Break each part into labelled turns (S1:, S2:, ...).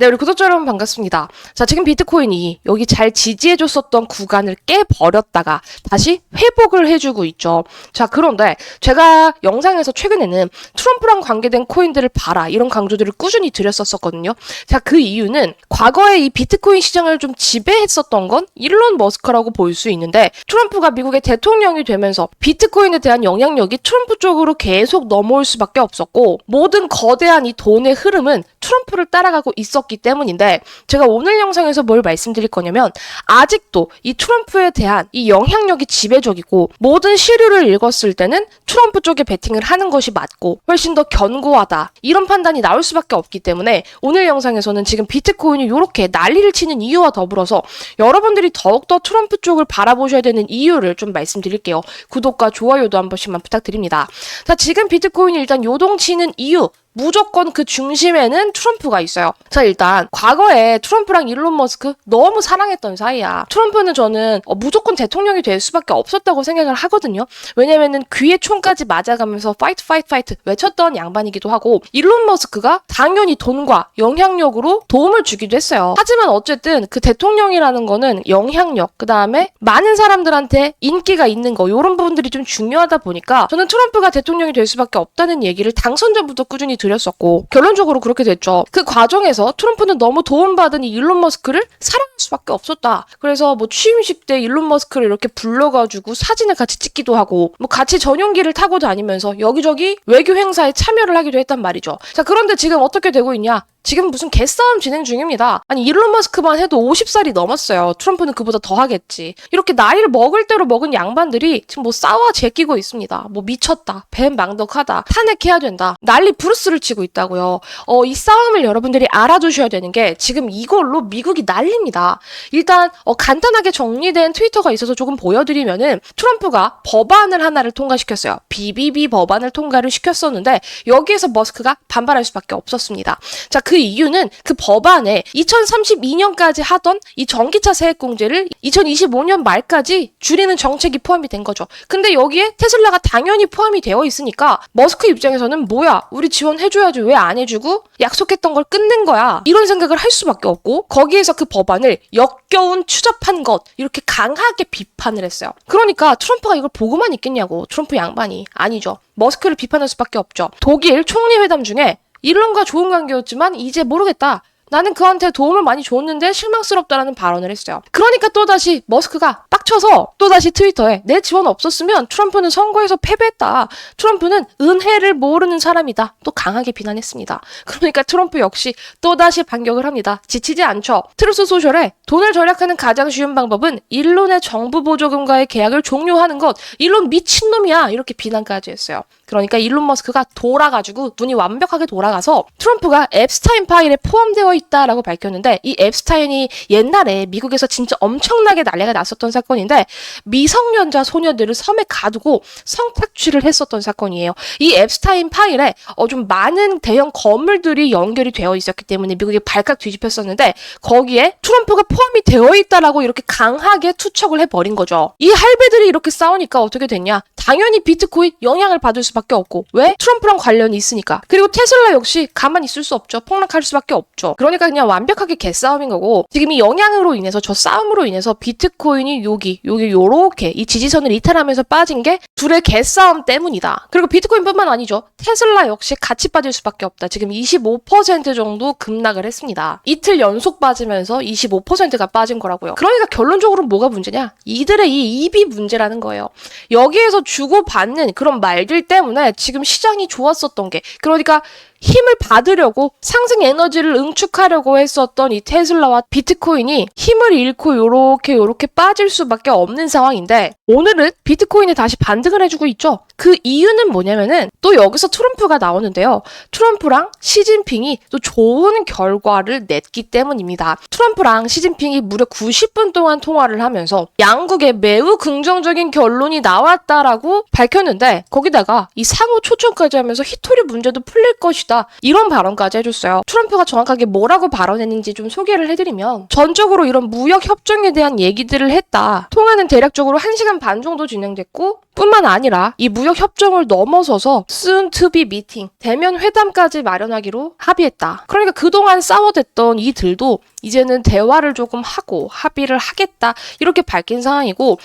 S1: 네, 우리 구독자 여러분 반갑습니다. 자, 지금 비트코인이 여기 잘 지지해줬었던 구간을 깨버렸다가 다시 회복을 해주고 있죠. 자, 그런데 제가 영상에서 최근에는 트럼프랑 관계된 코인들을 봐라 이런 강조들을 꾸준히 드렸었거든요. 자, 그 이유는 과거에 이 비트코인 시장을 좀 지배했었던 건 일론 머스크라고 볼 수 있는데, 트럼프가 미국의 대통령이 되면서 비트코인에 대한 영향력이 트럼프 쪽으로 계속 넘어올 수밖에 없었고, 모든 거대한 이 돈의 흐름은 트럼프를 따라가고 있었기 때문인데, 제가 오늘 영상에서 뭘 말씀드릴 거냐면, 아직도 이 트럼프에 대한 이 영향력이 지배적이고, 모든 시류를 읽었을 때는 트럼프 쪽에 베팅을 하는 것이 맞고 훨씬 더 견고하다, 이런 판단이 나올 수밖에 없기 때문에 오늘 영상에서는 지금 비트코인이 이렇게 난리를 치는 이유와 더불어서 여러분들이 더욱더 트럼프 쪽을 바라보셔야 되는 이유를 좀 말씀드릴게요. 구독과 좋아요도 한 번씩만 부탁드립니다. 자, 지금 비트코인이 일단 요동치는 이유, 무조건 그 중심에는 트럼프가 있어요. 자, 일단 과거에 트럼프랑 일론 머스크 너무 사랑했던 사이야. 트럼프는 저는 무조건 대통령이 될 수밖에 없었다고 생각을 하거든요. 왜냐면은 귀에 총까지 맞아가면서 파이트 파이트 파이트 외쳤던 양반이기도 하고, 일론 머스크가 당연히 돈과 영향력으로 도움을 주기도 했어요. 하지만 어쨌든 그 대통령이라는 거는 영향력, 그 다음에 많은 사람들한테 인기가 있는 거, 이런 부분들이 좀 중요하다 보니까 저는 트럼프가 대통령이 될 수밖에 없다는 얘기를 당선 전부터 꾸준히 드렸었고, 결론적으로 그렇게 됐죠. 그 과정에서 트럼프는 너무 도움받은 이 일론 머스크를 사랑할 수밖에 없었다. 그래서 뭐 취임식 때 일론 머스크를 이렇게 불러가지고 사진을 같이 찍기도 하고, 뭐 같이 전용기를 타고 다니면서 여기저기 외교 행사에 참여를 하기도 했단 말이죠. 자, 그런데 지금 어떻게 되고 있냐? 지금 무슨 개싸움 진행 중입니다. 아니, 일론 머스크만 해도 50살이 넘었어요. 트럼프는 그보다 더 하겠지. 이렇게 나이를 먹을 대로 먹은 양반들이 지금 뭐 싸워 제끼고 있습니다. 뭐 미쳤다, 뱀망덕하다, 탄핵해야 된다, 난리 브루스를 치고 있다고요. 이 싸움을 여러분들이 알아두셔야 되는 게, 지금 이걸로 미국이 난립니다. 일단 간단하게 정리된 트위터가 있어서 조금 보여드리면은, 트럼프가 법안을 하나를 통과시켰어요. BBB 법안을 통과를 시켰었는데 여기에서 머스크가 반발할 수밖에 없었습니다. 자, 그 이유는 그 법안에 2032년까지 하던 이 전기차 세액공제를 2025년 말까지 줄이는 정책이 포함이 된 거죠. 근데 여기에 테슬라가 당연히 포함이 되어 있으니까 머스크 입장에서는 뭐야, 우리 지원해줘야지 왜 안 해주고 약속했던 걸 끊는 거야, 이런 생각을 할 수밖에 없고, 거기에서 그 법안을 역겨운 추잡한 것, 이렇게 강하게 비판을 했어요. 그러니까 트럼프가 이걸 보고만 있겠냐고, 트럼프 양반이. 아니죠. 머스크를 비판할 수밖에 없죠. 독일 총리 회담 중에 일론과 좋은 관계였지만 이제 모르겠다, 나는 그한테 도움을 많이 줬는데 실망스럽다라는 발언을 했어요. 그러니까 또다시 머스크가 빡쳐서 또다시 트위터에 내 지원 없었으면 트럼프는 선거에서 패배했다, 트럼프는 은혜를 모르는 사람이다, 또 강하게 비난했습니다. 그러니까 트럼프 역시 또다시 반격을 합니다. 지치지 않죠. 트루스 소셜에 돈을 절약하는 가장 쉬운 방법은 일론의 정부 보조금과의 계약을 종료하는 것, 일론 미친놈이야, 이렇게 비난까지 했어요. 그러니까 일론 머스크가 돌아가지고 눈이 완벽하게 돌아가서 트럼프가 앱스타인 파일에 포함되어 있다라고 밝혔는데, 이 앱스타인이 옛날에 미국에서 진짜 엄청나게 난리가 났었던 사건인데, 미성년자 소녀들을 섬에 가두고 성착취를 했었던 사건이에요. 이 앱스타인 파일에 좀 많은 대형 건물들이 연결이 되어 있었기 때문에 미국이 발칵 뒤집혔었는데, 거기에 트럼프가 포함이 되어 있다라고 이렇게 강하게 투척을 해버린 거죠. 이 할배들이 이렇게 싸우니까 어떻게 됐냐? 당연히 비트코인 영향을 받을 수밖에 없고, 왜? 트럼프랑 관련이 있으니까. 그리고 테슬라 역시 가만히 있을 수 없죠. 폭락할 수밖에 없죠. 그러니까 그냥 완벽하게 개싸움인 거고, 지금 이 영향으로 인해서, 저 싸움으로 인해서 비트코인이 여기 요렇게 이 지지선을 이탈하면서 빠진 게 둘의 개싸움 때문이다. 그리고 비트코인뿐만 아니죠. 테슬라 역시 같이 빠질 수밖에 없다. 지금 25% 정도 급락을 했습니다. 이틀 연속 빠지면서 25%가 빠진 거라고요. 그러니까 결론적으로 뭐가 문제냐? 이들의 이 입이 문제라는 거예요. 여기에서 주고받는 그런 말들 때문에 지금 시장이 좋았었던 게, 그러니까 힘을 받으려고 상승 에너지를 응축하려고 했었던 이 테슬라와 비트코인이 힘을 잃고 요렇게 빠질 수밖에 없는 상황인데, 오늘은 비트코인이 다시 반등을 해주고 있죠. 그 이유는 뭐냐면은 또 여기서 트럼프가 나오는데요. 트럼프랑 시진핑이 또 좋은 결과를 냈기 때문입니다. 트럼프랑 시진핑이 무려 90분 동안 통화를 하면서 양국에 매우 긍정적인 결론이 나왔다라고 밝혔는데, 거기다가 이 상호 초청까지 하면서 히토리 문제도 풀릴 것이다, 이런 발언까지 해줬어요. 트럼프가 정확하게 뭐라고 발언했는지 좀 소개를 해드리면, 전적으로 이런 무역 협정에 대한 얘기들을 했다. 통화는 대략적으로 1시간 반 정도 진행됐고, 뿐만 아니라 이 무역 협정을 넘어서서 soon to be meeting, 대면 회담까지 마련하기로 합의했다. 그러니까 그동안 싸워댔던 이들도 이제는 대화를 조금 하고 합의를 하겠다 이렇게 밝힌 상황이고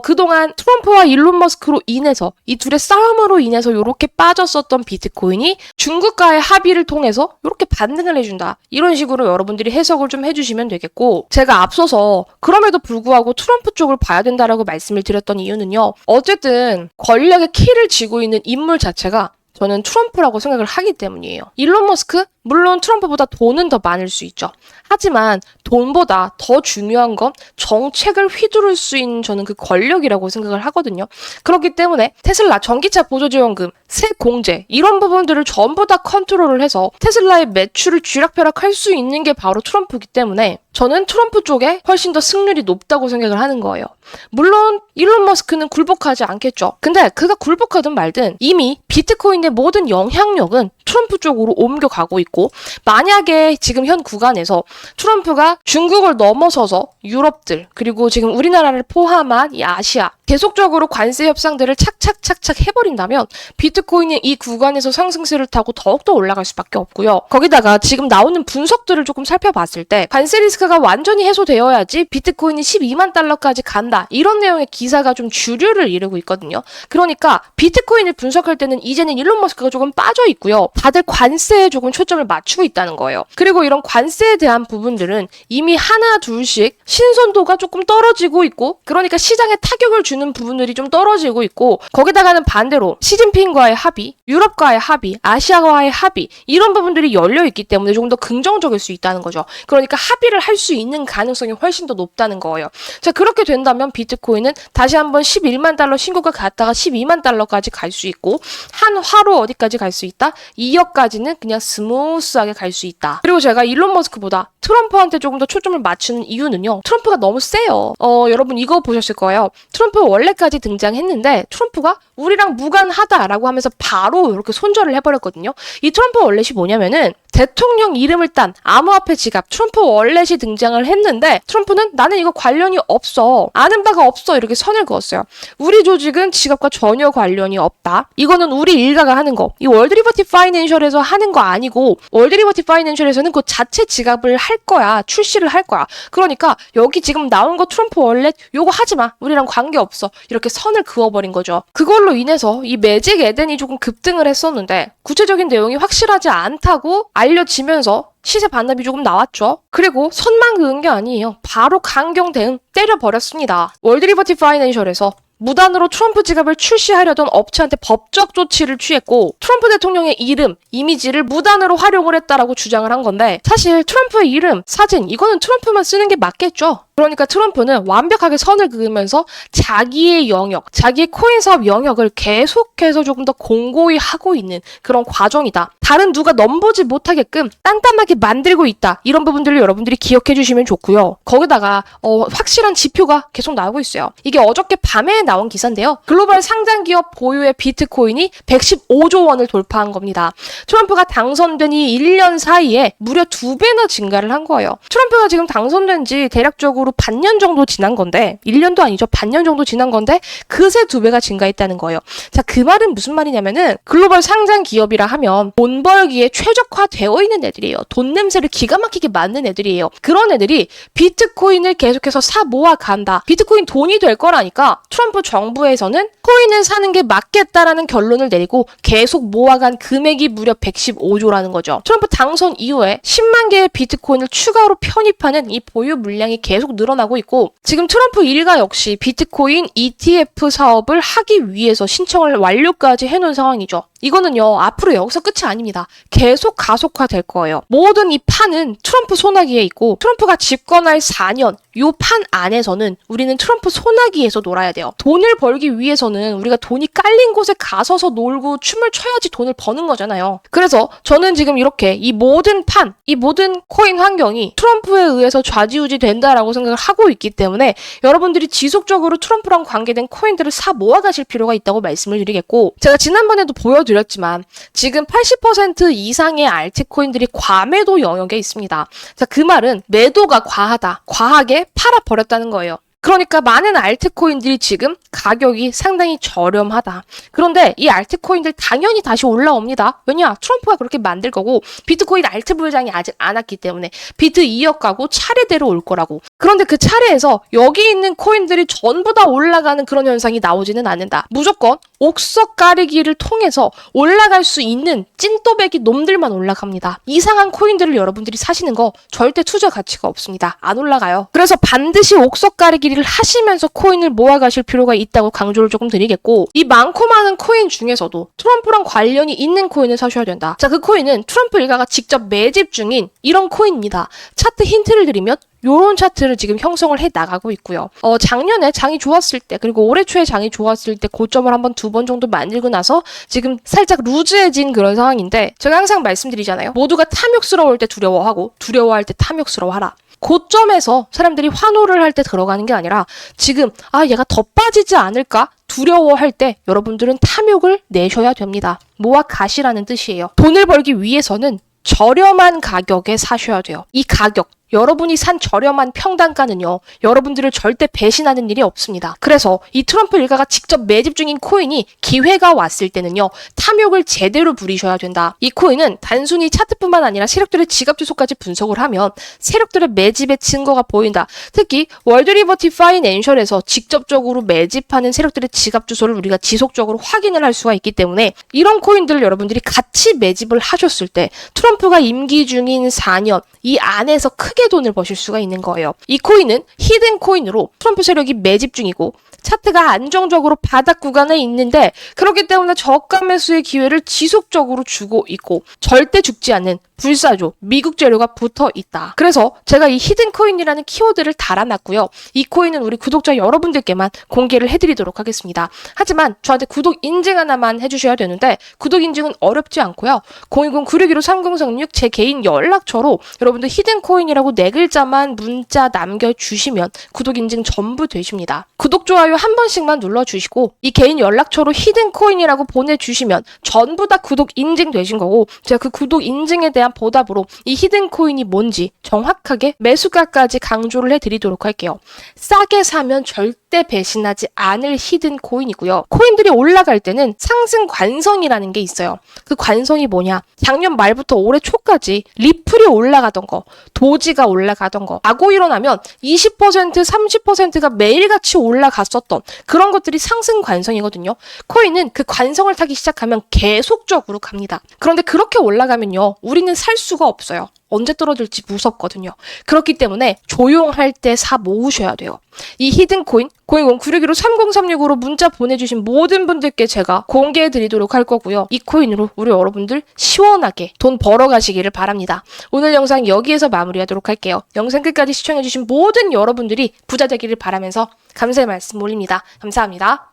S1: 그동안 트럼프와 일론 머스크로 인해서 이 둘의 싸움으로 인해서 이렇게 빠졌었던 비트코인이 중국과의 합의를 통해서 이렇게 반등을 해준다. 이런 식으로 여러분들이 해석을 좀 해주시면 되겠고 제가 앞서서 그럼에도 불구하고 트럼프 쪽을 봐야 된다라고 말씀을 드렸던 이유는요. 어쨌든 권력의 키를 쥐고 있는 인물 자체가 저는 트럼프라고 생각을 하기 때문이에요. 일론 머스크? 물론 트럼프보다 돈은 더 많을 수 있죠. 하지만 돈보다 더 중요한 건 정책을 휘두를 수 있는 저는 그 권력이라고 생각을 하거든요. 그렇기 때문에 테슬라 전기차 보조지원금, 세공제 이런 부분들을 전부 다 컨트롤을 해서 테슬라의 매출을 쥐락펴락할 수 있는 게 바로 트럼프이기 때문에 저는 트럼프 쪽에 훨씬 더 승률이 높다고 생각을 하는 거예요. 물론 일론 머스크는 굴복하지 않겠죠. 근데 그가 굴복하든 말든 이미 비트코인의 모든 영향력은 트럼프 쪽으로 옮겨가고 있고 만약에 지금 현 구간에서 트럼프가 중국을 넘어서서 유럽들 그리고 지금 우리나라를 포함한 이 아시아 계속적으로 관세 협상들을 착착착착 해버린다면 비트코인이 이 구간에서 상승세를 타고 더욱더 올라갈 수밖에 없고요. 거기다가 지금 나오는 분석들을 조금 살펴봤을 때 관세 리스크가 완전히 해소되어야지 비트코인이 12만 달러까지 간다. 이런 내용의 기사가 좀 주류를 이루고 있거든요. 그러니까 비트코인을 분석할 때는 이제는 일론 머스크가 조금 빠져 있고요. 다들 관세에 조금 초점을 맞추고 있다는 거예요. 그리고 이런 관세에 대한 부분들은 이미 하나 둘씩 신선도가 조금 떨어지고 있고 그러니까 시장에 타격을 주는 부분들이 좀 떨어지고 있고 거기다가는 반대로 시진핑과의 합의, 유럽과의 합의, 아시아와의 합의 이런 부분들이 열려있기 때문에 조금 더 긍정적일 수 있다는 거죠. 그러니까 합의를 할 수 있는 가능성이 훨씬 더 높다는 거예요. 자, 그렇게 된다면 비트코인은 다시 한번 11만 달러 신고가 갔다가 12만 달러까지 갈 수 있고 한 화로 어디까지 갈 수 있다? 2억까지는 그냥 스무스하게 갈 수 있다. 그리고 제가 일론 머스크보다 트럼프한테 조금 더 초점을 맞추는 이유는요. 트럼프가 너무 세요. 여러분 이거 보셨을 거예요. 트럼프 원래까지 등장했는데 트럼프가 우리랑 무관하다라고 하면서 바로 이렇게 손절을 해버렸거든요. 이 트럼프 월렛이 뭐냐면은 대통령 이름을 딴 암호화폐 지갑 트럼프 월렛이 등장을 했는데 트럼프는 나는 이거 관련이 없어. 아는 바가 없어. 이렇게 선을 그었어요. 우리 조직은 지갑과 전혀 관련이 없다. 이거는 우리 일가가 하는 거. 이 월드 리버티 파이낸셜에서 하는 거 아니고 월드 리버티 파이낸셜에서는 그 자체 지갑을 할 거야. 출시를 할 거야. 그러니까 여기 지금 나온 거 트럼프 월렛 요거 하지 마. 우리랑 관계 없어. 이렇게 선을 그어버린 거죠. 그걸로 인해서 이 매직 에덴이 조금 급등을 했었는데 구체적인 내용이 확실하지 않다고 알려지면서 시세 반납이 조금 나왔죠. 그리고 선만 그은 게 아니에요. 바로 강경 대응 때려버렸습니다. 월드 리버티 파이낸셜에서 무단으로 트럼프 지갑을 출시하려던 업체한테 법적 조치를 취했고 트럼프 대통령의 이름, 이미지를 무단으로 활용을 했다라고 주장을 한 건데 사실 트럼프의 이름, 사진 이거는 트럼프만 쓰는 게 맞겠죠. 그러니까 트럼프는 완벽하게 선을 그으면서 자기의 영역, 자기의 코인 사업 영역을 계속해서 조금 더 공고히 하고 있는 그런 과정이다. 다른 누가 넘보지 못하게끔 단단하게 만들고 있다. 이런 부분들을 여러분들이 기억해 주시면 좋고요. 거기다가 확실한 지표가 계속 나오고 있어요. 이게 어저께 밤에 나온 기사인데요. 글로벌 상장 기업 보유의 비트코인이 115조 원을 돌파한 겁니다. 트럼프가 당선된 이 1년 사이에 무려 2배나 증가를 한 거예요. 트럼프가 지금 당선된 지 대략적으로 반년 정도 지난 건데 1년도 아니죠. 반년 정도 지난 건데 그새 2배가 증가했다는 거예요. 자, 그 말은 무슨 말이냐면은 글로벌 상장 기업이라 하면 돈 벌기에 최적화되어 있는 애들이에요. 돈 냄새를 기가 막히게 맡는 애들이에요. 그런 애들이 비트코인을 계속해서 사 모아 간다. 비트코인 돈이 될 거라니까 트럼프 정부에서는 코인을 사는 게 맞겠다라는 결론을 내리고 계속 모아간 금액이 무려 115조라는 거죠. 트럼프 당선 이후에 10만 개의 비트코인을 추가로 편입하는 이 보유 물량이 계속 늘어나고 있고 지금 트럼프 일가 역시 비트코인 ETF 사업을 하기 위해서 신청을 완료까지 해놓은 상황이죠. 이거는요 앞으로 여기서 끝이 아닙니다. 계속 가속화될 거예요. 모든 이 판은 트럼프 손아귀에 있고 트럼프가 집권할 4년 요 판 안에서는 우리는 트럼프 손아귀에서 놀아야 돼요. 돈을 벌기 위해서는 우리가 돈이 깔린 곳에 가서서 놀고 춤을 춰야지 돈을 버는 거잖아요. 그래서 저는 지금 이렇게 이 모든 판, 이 모든 코인 환경이 트럼프에 의해서 좌지우지 된다라고 생각을 하고 있기 때문에 여러분들이 지속적으로 트럼프랑 관계된 코인들을 사 모아가실 필요가 있다고 말씀을 드리겠고 제가 지난번에도 보여드렸지만 지금 80% 이상의 알트코인들이 과매도 영역에 있습니다. 자, 그 말은 매도가 과하다. 과하게 팔아버렸다는 거예요. 그러니까 많은 알트코인들이 지금 가격이 상당히 저렴하다. 그런데 이 알트코인들 당연히 다시 올라옵니다. 왜냐? 트럼프가 그렇게 만들 거고 비트코인 알트 불장이 아직 안 왔기 때문에 비트 이어가고 차례대로 올 거라고. 그런데 그 차례에서 여기 있는 코인들이 전부 다 올라가는 그런 현상이 나오지는 않는다. 무조건 옥석 가리기를 통해서 올라갈 수 있는 찐또배기 놈들만 올라갑니다. 이상한 코인들을 여러분들이 사시는 거 절대 투자 가치가 없습니다. 안 올라가요. 그래서 반드시 옥석 가리기를 하시면서 코인을 모아가실 필요가 있다고 강조를 조금 드리겠고, 이 많고 많은 코인 중에서도 트럼프랑 관련이 있는 코인을 사셔야 된다. 자, 그 코인은 트럼프 일가가 직접 매집 중인 이런 코인입니다. 차트 힌트를 드리면 요런 차트를 지금 형성을 해 나가고 있고요. 작년에 장이 좋았을 때, 그리고 올해 초에 장이 좋았을 때 고점을 한번 2번 정도 만들고 나서 지금 살짝 루즈해진 그런 상황인데, 제가 항상 말씀드리잖아요. 모두가 탐욕스러울 때 두려워하고 두려워할 때 탐욕스러워하라. 고점에서 사람들이 환호를 할 때 들어가는 게 아니라 지금 얘가 더 빠지지 않을까? 두려워할 때 여러분들은 탐욕을 내셔야 됩니다. 모아 가시라는 뜻이에요. 돈을 벌기 위해서는 저렴한 가격에 사셔야 돼요. 이 가격, 여러분이 산 저렴한 평단가는요, 여러분들을 절대 배신하는 일이 없습니다. 그래서 이 트럼프 일가가 직접 매집 중인 코인이 기회가 왔을 때는요, 탐욕을 제대로 부리셔야 된다. 이 코인은 단순히 차트뿐만 아니라 세력들의 지갑 주소까지 분석을 하면 세력들의 매집의 증거가 보인다. 특히 월드리버티 파이낸셜에서 직접적으로 매집하는 세력들의 지갑 주소를 우리가 지속적으로 확인을 할 수가 있기 때문에 이런 코인들을 여러분들이 같이 매집을 하셨을 때 트럼프가 임기 중인 4년 이 안에서 크게 돈을 버실 수가 있는 거예요. 이 코인은 히든 코인으로 트럼프 세력이 매집 중이고 차트가 안정적으로 바닥 구간에 있는데, 그렇기 때문에 저가 매수의 기회를 지속적으로 주고 있고 절대 죽지 않는 불사조 미국 재료가 붙어 있다. 그래서 제가 이 히든 코인이라는 키워드를 달아놨고요. 이 코인은 우리 구독자 여러분들께만 공개를 해드리도록 하겠습니다. 하지만 저한테 구독 인증 하나만 해주셔야 되는데, 구독 인증은 어렵지 않고요. 010-9615-3036 제 개인 연락처로 여러분들 히든 코인이라고 4글자만 문자 남겨주시면 구독 인증 전부 되십니다. 구독, 좋아요 한 번씩만 눌러주시고 이 개인 연락처로 히든 코인이라고 보내주시면 전부 다 구독 인증 되신 거고, 제가 그 구독 인증에 대한 보답으로 이 히든 코인이 뭔지 정확하게 매수가까지 강조를 해드리도록 할게요. 싸게 사면 절대 배신하지 않을 히든 코인이고요. 코인들이 올라갈 때는 상승 관성이라는 게 있어요. 그 관성이 뭐냐? 작년 말부터 올해 초까지 리플이 올라가던 거, 도지가 올라가던 거, 자고 일어나면 20%, 30%가 매일같이 올라갔었던 그런 것들이 상승 관성이거든요. 코인은 그 관성을 타기 시작하면 계속적으로 갑니다. 그런데 그렇게 올라가면요, 우리는 살 수가 없어요. 언제 떨어질지 무섭거든요. 그렇기 때문에 조용할 때 사 모으셔야 돼요. 이 히든 코인 010-9615-3036으로 문자 보내주신 모든 분들께 제가 공개해 드리도록 할 거고요. 이 코인으로 우리 여러분들 시원하게 돈 벌어 가시기를 바랍니다. 오늘 영상 여기에서 마무리하도록 할게요. 영상 끝까지 시청해 주신 모든 여러분들이 부자 되기를 바라면서 감사의 말씀 올립니다. 감사합니다.